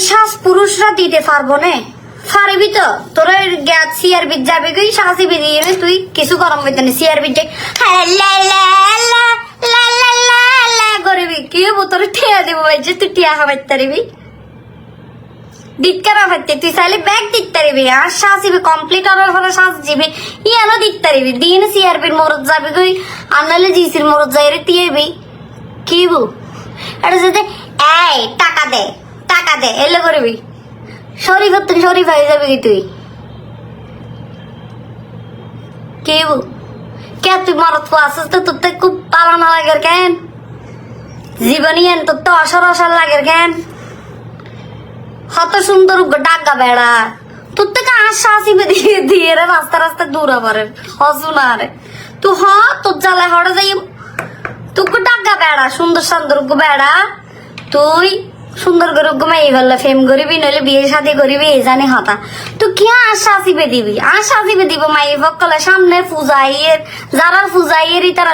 শ্বাস পুরুষরা দিতে পারবো না, পারবি তো? তোরা সিআরবি যাবে গই সাহসিবি দিয়ে তুই কিছু গরম হইতে না। সিআরবি যে করবি কি হবো? তোর ঠেয়া দেবো ভাই যে তুই টিয়া খাবার তারিবি দিতে না পারতে, তুই চাইলে ব্যাগ দিতে পারবি। আর সাহসিবি কমপ্লিট হওয়ার পরে শ্বাস যাবি ইয়ানো দিতে পারবি। দিন সিআরবির মরদ যাবে গই আর নাহলে জিসির মরদ যাই রে টিয়েবি কি বু এটা যদি এই টাকা দে টাকা দে এলে করবি শরীফ তুই শরীফ হয়ে যাবে কি তুই কেউ কে তুই মরত আসিস তো তোর তো খুব পালানো লাগে কেন জীবনী এন তোর তো অসর অসর লাগে কেন কত সুন্দর ডাকা বেড়া তোর থেকে আশা আসিবে দিয়ে দিয়ে রে রাস্তা রাস্তা দূর আবারে হসুনা রে তুই হ তোর জ্বালা হড়ে যাই তোকে ডাকা বেড়া সুন্দর সুন্দর বেড়া তুই সুন্দর করে ঘুমাই গেল ফেম করিবি নইলে বিয়ে শাদী করিবি এই জানি হতা তো কি আশা আসিবে দিবি আশা আসিবে দিব মাই বকলে সামনে পূজাইয়ের যারা পূজাইয়েরই তারা